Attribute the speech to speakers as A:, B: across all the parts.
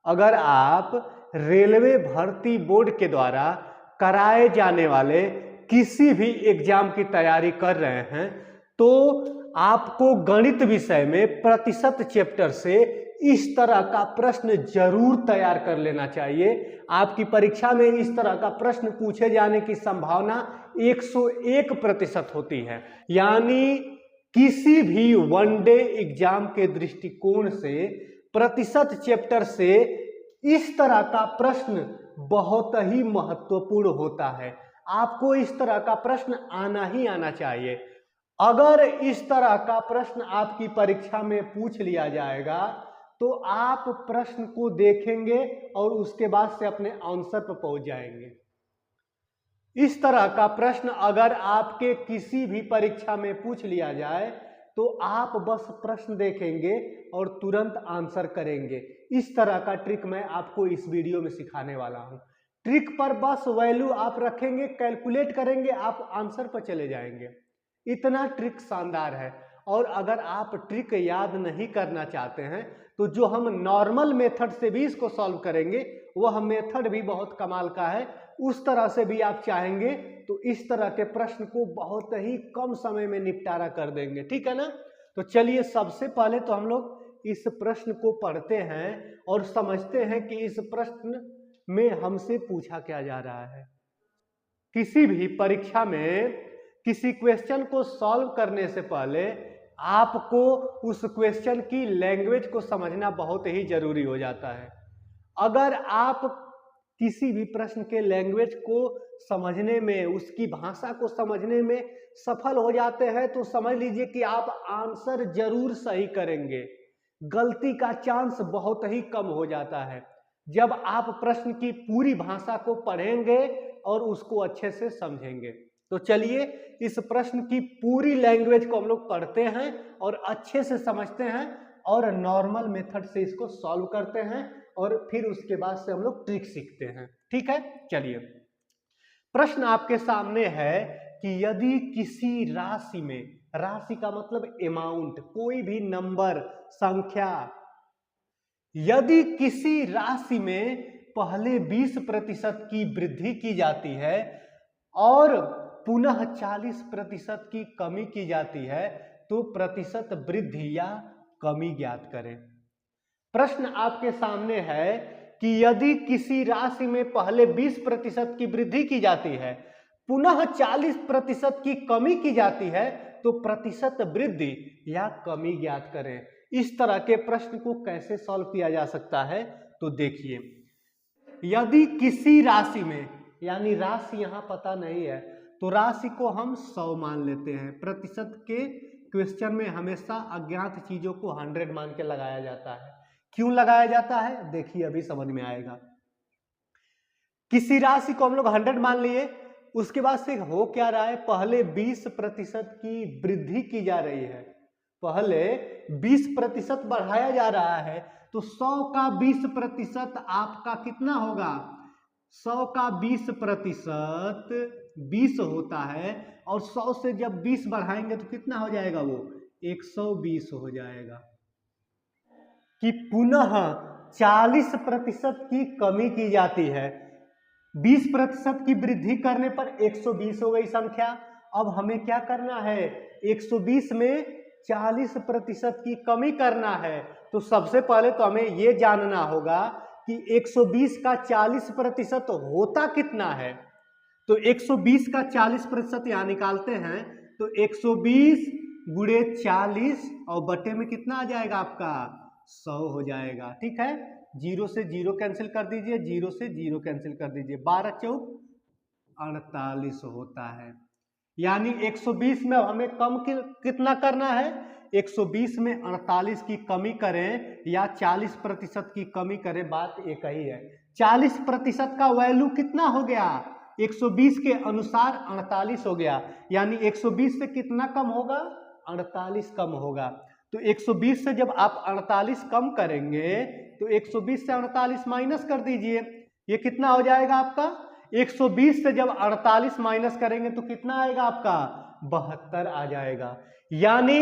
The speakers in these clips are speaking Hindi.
A: अगर आप रेलवे भर्ती बोर्ड के द्वारा कराए जाने वाले किसी भी एग्जाम की तैयारी कर रहे हैं तो आपको गणित विषय में प्रतिशत चैप्टर से इस तरह का प्रश्न जरूर तैयार कर लेना चाहिए। आपकी परीक्षा में इस तरह का प्रश्न पूछे जाने की संभावना 101% होती है। यानी किसी भी वनडे एग्जाम के दृष्टिकोण से प्रतिशत चैप्टर से इस तरह का प्रश्न बहुत ही महत्वपूर्ण होता है। आपको इस तरह का प्रश्न आना ही आना चाहिए। अगर इस तरह का प्रश्न आपकी परीक्षा में पूछ लिया जाएगा तो आप प्रश्न को देखेंगे और उसके बाद से अपने आंसर पर पहुंच जाएंगे। इस तरह का प्रश्न अगर आपके किसी भी परीक्षा में पूछ लिया जाए तो आप बस प्रश्न देखेंगे और तुरंत आंसर करेंगे। इस तरह का ट्रिक मैं आपको इस वीडियो में सिखाने वाला हूं। ट्रिक पर बस वैल्यू आप रखेंगे, कैलकुलेट करेंगे, आप आंसर पर चले जाएंगे। इतना ट्रिक शानदार है। और अगर आप ट्रिक याद नहीं करना चाहते हैं तो जो हम नॉर्मल मेथड से भी इसको सॉल्व करेंगे वह मेथड भी बहुत कमाल का है। उस तरह से भी आप चाहेंगे तो इस तरह के प्रश्न को बहुत ही कम समय में निपटारा कर देंगे। ठीक है ना। तो चलिए सबसे पहले तो हम लोग इस प्रश्न को पढ़ते हैं और समझते हैं कि इस प्रश्न में हमसे पूछा क्या जा रहा है। किसी भी परीक्षा में किसी क्वेश्चन को सॉल्व करने से पहले आपको उस क्वेश्चन की लैंग्वेज को समझना बहुत ही जरूरी हो जाता है। अगर आप किसी भी प्रश्न के लैंग्वेज को समझने में, उसकी भाषा को समझने में सफल हो जाते हैं तो समझ लीजिए कि आप आंसर जरूर सही करेंगे। गलती का चांस बहुत ही कम हो जाता है जब आप प्रश्न की पूरी भाषा को पढ़ेंगे और उसको अच्छे से समझेंगे। तो चलिए इस प्रश्न की पूरी लैंग्वेज को हम लोग पढ़ते हैं और अच्छे से समझते हैं और नॉर्मल मेथड से इसको सॉल्व करते हैं और फिर उसके बाद से हम लोग ट्रिक सीखते हैं। ठीक है। चलिए प्रश्न आपके सामने है कि यदि किसी राशि में, राशि का मतलब अमाउंट, कोई भी नंबर, संख्या, यदि किसी राशि में पहले 20% की वृद्धि की जाती है और पुनः 40% की कमी की जाती है तो प्रतिशत वृद्धि या कमी ज्ञात करें। प्रश्न आपके सामने है कि यदि किसी राशि में पहले 20% की वृद्धि की जाती है, पुनः 40% की कमी की जाती है तो प्रतिशत वृद्धि या कमी ज्ञात करें। इस तरह के प्रश्न को कैसे सॉल्व किया जा सकता है तो देखिए, यदि किसी राशि में, यानी राशि यहां पता नहीं है तो राशि को हम 100 मान लेते हैं। प्रतिशत के क्वेश्चन में हमेशा अज्ञात चीजों को 100 मान के लगाया जाता है। क्यों लगाया जाता है देखिए अभी समझ में आएगा। किसी राशि को हम लोग 100 मान लिए, उसके बाद से हो क्या रहा है, पहले 20% की वृद्धि की जा रही है, पहले 20% बढ़ाया जा रहा है तो 100 का 20% आपका कितना होगा, 100 का 20% 20 होता है और 100 से जब 20 बढ़ाएंगे तो कितना हो जाएगा, वो 120 हो जाएगा। कि पुनः 40% की कमी की जाती है, 20% की वृद्धि करने पर 120 हो गई संख्या। अब हमें क्या करना है, 120 में 40% की कमी करना है। तो सबसे पहले तो हमें यह जानना होगा कि 120 का 40% होता कितना है। तो 120 का 40% यहां निकालते हैं तो 120 गुणे 40 और बटे में कितना आ जाएगा आपका, 100 हो जाएगा। ठीक है। 0 से 0 कैंसिल कर दीजिए, 0 से 0 कैंसिल कर दीजिए, 12 चौक 48 होता है। यानी 120 में हमें कम कितना करना है, 120 में 48 की कमी करें या 40% की कमी करें, बात एक ही है। 40% का वैल्यू कितना हो गया, 120 के अनुसार 48 हो गया। यानी 120 से कितना कम होगा, 48 कम होगा। तो 120 से जब आप 48 कम करेंगे तो 120 से 48 माइनस कर दीजिए, ये कितना हो जाएगा आपका, 120 से जब 48 माइनस करेंगे तो कितना आएगा आपका, 72 आ जाएगा। यानी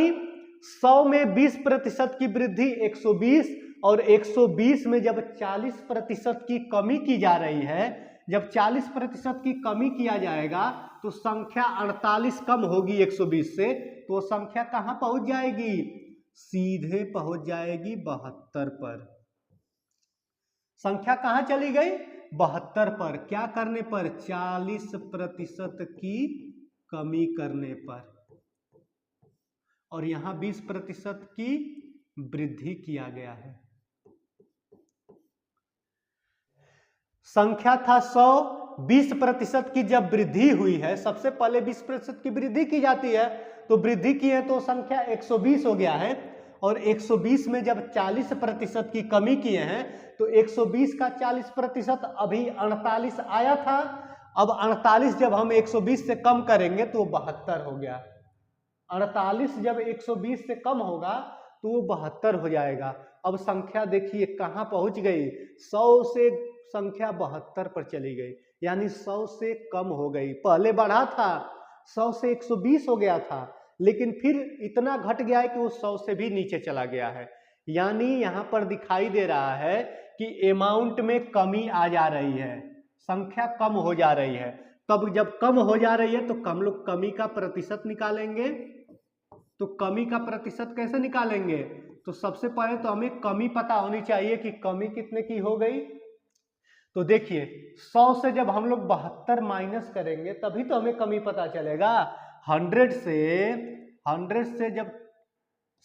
A: 100 में 20% की वृद्धि 120 और 120 में जब 40% की कमी की जा रही है, जब 40% की कमी किया जाएगा तो संख्या 48 कम होगी 120 से, तो वो संख्या कहां पहुंच जाएगी? सीधे पहुंच जाएगी 72 पर। संख्या कहां चली गई? 72 पर। क्या करने पर? 40% की कमी करने पर। और यहां 20% की वृद्धि किया गया है। संख्या था 100, 20% की जब वृद्धि हुई है, सबसे पहले 20% की वृद्धि की जाती है, तो वृद्धि की है तो संख्या 120 हो गया है। और 120 में जब 40% की कमी किए हैं तो 120 का 40% अभी 48 आया था। अब 48 जब हम 120 से कम करेंगे तो 72 हो गया। 48 जब 120 से कम होगा तो वो 72 हो जाएगा। अब संख्या देखिए कहां पहुंच गई? 100 से संख्या 72 पर चली गई, यानी 100 से कम हो गई। पहले बढ़ा था, 100 से 120 हो गया था, लेकिन फिर इतना घट गया है कि वो 100 से भी नीचे चला गया है। यानी यहां पर दिखाई दे रहा है कि अमाउंट में कमी आ जा रही है, संख्या कम हो जा रही है। तब जब कम हो जा रही है तो हम लोग कमी का प्रतिशत निकालेंगे। तो कमी का प्रतिशत कैसे निकालेंगे? तो सबसे पहले तो हमें कमी पता होनी चाहिए कि कमी कितने की हो गई। तो देखिए 100 से जब हम लोग 72 माइनस करेंगे तभी तो हमें कमी पता चलेगा। 100 से जब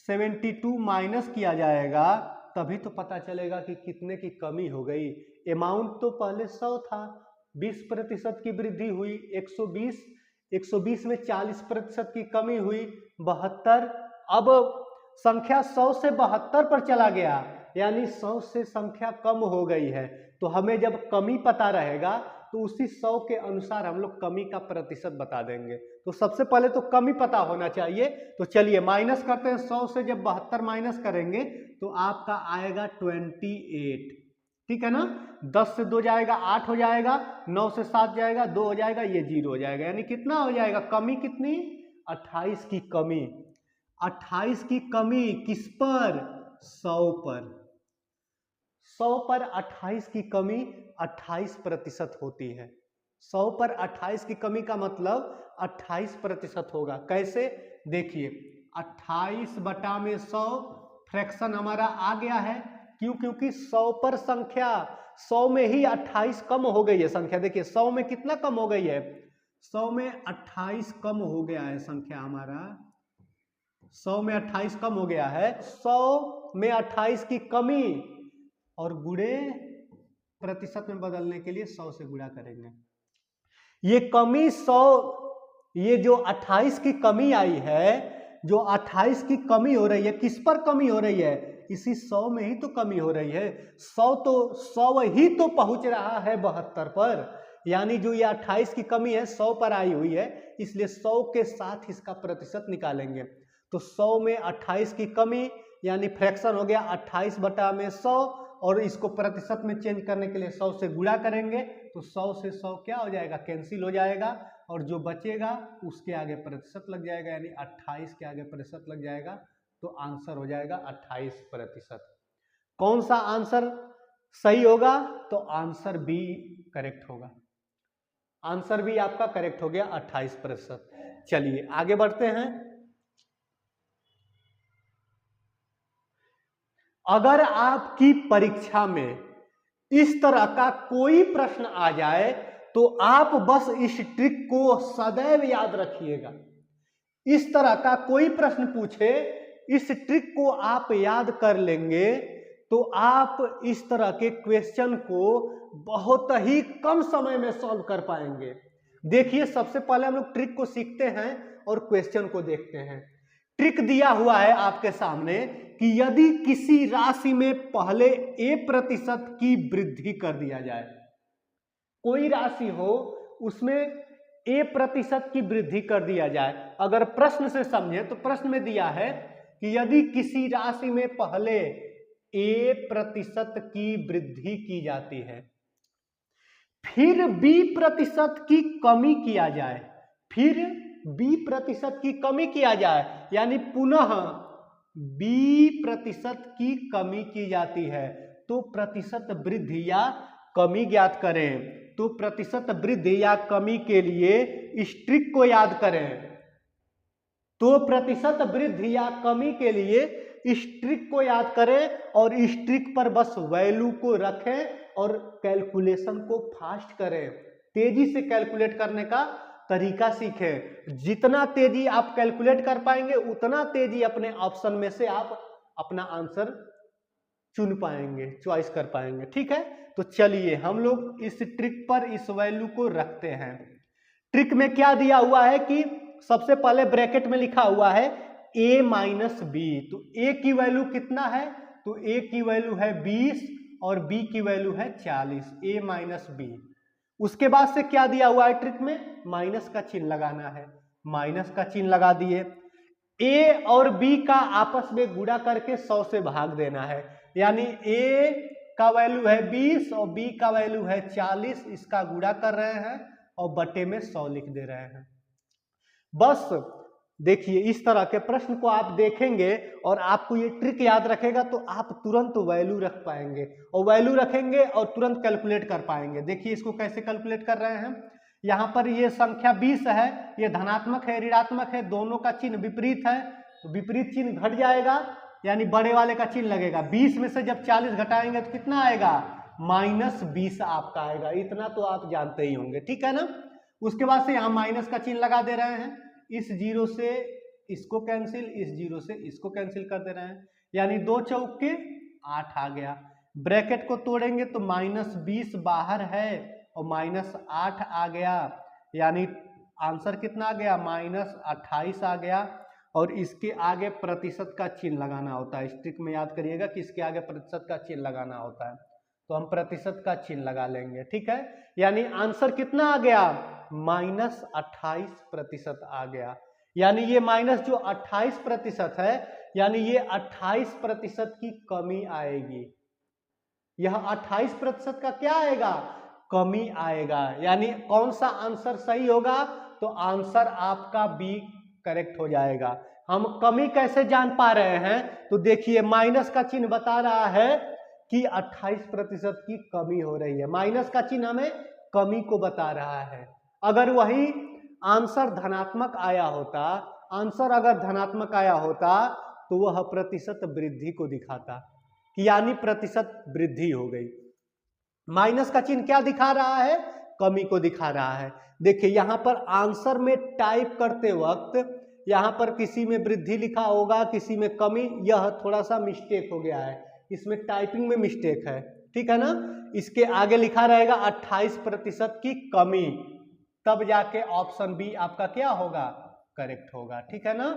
A: 72 माइनस किया जाएगा तभी तो पता चलेगा कि कितने की कमी हो गई। अमाउंट तो पहले 100 था, 20% की वृद्धि हुई, 120 में 40% की कमी हुई, 72। अब संख्या 100 से 72 पर चला गया, यानी 100 से संख्या कम हो गई है। तो हमें जब कमी पता रहेगा तो उसी 100 के अनुसार हम लोग कमी का प्रतिशत बता देंगे। तो सबसे पहले तो कमी पता होना चाहिए। तो चलिए माइनस करते हैं। 100 से जब 72 माइनस करेंगे तो आपका आएगा 28। ठीक है ना? 10 से 2 जाएगा 8 हो जाएगा, 9 से 7 जाएगा 2 हो जाएगा, ये 0 हो जाएगा। यानी कितना हो जाएगा? कमी कितनी? 28 की कमी। 28 की कमी किस पर? 100 पर। 100 पर 28 की कमी 28% होती है। 100 पर 28 की कमी का मतलब 28% होगा। कैसे? देखिए 28 बटा में 100 फ्रैक्शन हमारा आ गया है। क्यों? क्योंकि 100 पर संख्या 100 में ही 28 कम हो गई है संख्या। देखिए 100 में कितना कम हो गई है? 100 में 28 कम हो गया है संख्या हमारा। 100 में 28 कम हो गया है। 100 में 28 की कमी और गुणे प्रतिशत में बदलने के लिए 100 से गुणा करेंगे। ये कमी 100, ये जो 28 की कमी आई है, जो 28 की कमी हो रही है, किस पर कमी हो रही है? इसी 100 में ही तो कमी हो रही है। 100 ही तो पहुंच रहा है 72 पर। यानी जो ये 28 की कमी है 100 पर आई हुई है, इसलिए 100 के साथ इसका प्रतिशत निकालेंगे। तो 100 में 28 की कमी यानी फ्रैक्शन हो गया 28 बटा में 100, और इसको प्रतिशत में चेंज करने के लिए 100 से गुणा करेंगे तो 100 से 100 क्या हो जाएगा? कैंसिल हो जाएगा, और जो बचेगा उसके आगे प्रतिशत लग जाएगा, यानी 28 के आगे प्रतिशत लग जाएगा, तो आंसर हो जाएगा 28%। कौन सा आंसर सही होगा? तो आंसर बी करेक्ट होगा। आंसर बी आपका करेक्ट हो गया 28%। चलिए आगे बढ़ते हैं। अगर आपकी परीक्षा में इस तरह का कोई प्रश्न आ जाए तो आप बस इस ट्रिक को सदैव याद रखिएगा। इस तरह का कोई प्रश्न पूछे, इस ट्रिक को आप याद कर लेंगे तो आप इस तरह के क्वेश्चन को बहुत ही कम समय में सॉल्व कर पाएंगे। देखिए सबसे पहले हम लोग ट्रिक को सीखते हैं और क्वेश्चन को देखते हैं। ट्रिक दिया हुआ है आपके सामने कि यदि किसी राशि में पहले a% की वृद्धि कर दिया जाए, कोई राशि हो उसमें a% की वृद्धि कर दिया जाए। अगर प्रश्न से समझे तो प्रश्न में दिया है कि यदि किसी राशि में पहले a% की वृद्धि की जाती है, फिर b% की कमी किया जाए, फिर b% की कमी किया जाए, यानी पुनः प्रतिशत की कमी की जाती है। तो प्रतिशत वृद्धि या कमी ज्ञात करें। तो प्रतिशत वृद्धि या कमी के लिए इस ट्रिक को याद करें। तो प्रतिशत वृद्धि या कमी के लिए इस ट्रिक को याद करें और इस ट्रिक पर बस वैल्यू को रखें और कैलकुलेशन को फास्ट करें। तेजी से कैलकुलेट करने का तरीका सीखें। जितना तेजी आप कैलकुलेट कर पाएंगे उतना तेजी अपने ऑप्शन में से आप अपना आंसर चुन पाएंगे, चॉइस कर पाएंगे। ठीक है, तो चलिए हम लोग इस ट्रिक पर इस वैल्यू को रखते हैं। ट्रिक में क्या दिया हुआ है कि सबसे पहले ब्रैकेट में लिखा हुआ है a माइनस बी। तो a की वैल्यू कितना है? तो a की वैल्यू है 20 और b की वैल्यू है 40। a minus B. उसके बाद से क्या दिया हुआ है ट्रिक में? माइनस का चिन्ह लगाना है। माइनस का चिन्ह लगा दिए। a और b का आपस में गुणा करके 100 से भाग देना है। यानी a का वैल्यू है 20 और b का वैल्यू है 40। इसका गुणा कर रहे हैं और बटे में 100 लिख दे रहे हैं। बस देखिए, इस तरह के प्रश्न को आप देखेंगे और आपको ये ट्रिक याद रखेगा तो आप तुरंत वैल्यू रख पाएंगे और वैल्यू रखेंगे और तुरंत कैलकुलेट कर पाएंगे। देखिए इसको कैसे कैलकुलेट कर रहे हैं। यहाँ पर ये संख्या 20 है, ये धनात्मक है ऋणात्मक है, दोनों का चिन्ह विपरीत है। तो विपरीत चिन्ह घट जाएगा यानी बड़े वाले का चिन्ह लगेगा। 20 में से जब 40 घटाएंगे तो कितना आएगा? -20 आपका आएगा। इतना तो आप जानते ही होंगे, ठीक है ना। उसके बाद से यहाँ माइनस का चिन्ह लगा दे रहे हैं। इस जीरो से इसको कैंसिल, इस जीरो से इसको कैंसिल कर दे रहे हैं, यानी 2 चौके 8 आ गया। ब्रैकेट को तोड़ेंगे तो -20 बाहर है और -8 आ गया, यानी आंसर कितना आ गया? -28 आ गया। और इसके आगे प्रतिशत का चिन्ह लगाना होता है। इस ट्रिक में याद करिएगा कि इसके आगे प्रतिशत का चिन्ह लगाना होता है। तो हम प्रतिशत का चिन्ह लगा लेंगे, ठीक है। यानी आंसर कितना आ गया? -28% आ गया। यानी ये माइनस जो 28% है, यानी ये 28% की कमी आएगी। यह 28% का क्या आएगा? कमी आएगा। यानी कौन सा आंसर सही होगा? तो आंसर आपका बी करेक्ट हो जाएगा। हम कमी कैसे जान पा रहे हैं? तो देखिए माइनस का चिन्ह बता रहा है कि 28% की कमी हो रही है। माइनस का चिन्ह हमें कमी को बता रहा है। अगर वही आंसर धनात्मक आया होता, आंसर अगर धनात्मक आया होता तो वह प्रतिशत वृद्धि को दिखाता कि यानी प्रतिशत वृद्धि हो गई। माइनस का चिन्ह क्या दिखा रहा है? कमी को दिखा रहा है। देखिए यहां पर आंसर में टाइप करते वक्त यहां पर किसी में वृद्धि लिखा होगा, किसी में कमी। यह थोड़ा सा मिस्टेक हो गया है, इसमें टाइपिंग में मिस्टेक है, ठीक है ना। इसके आगे लिखा रहेगा 28% की कमी, तब जाके ऑप्शन बी आपका क्या होगा? करेक्ट होगा, ठीक है ना।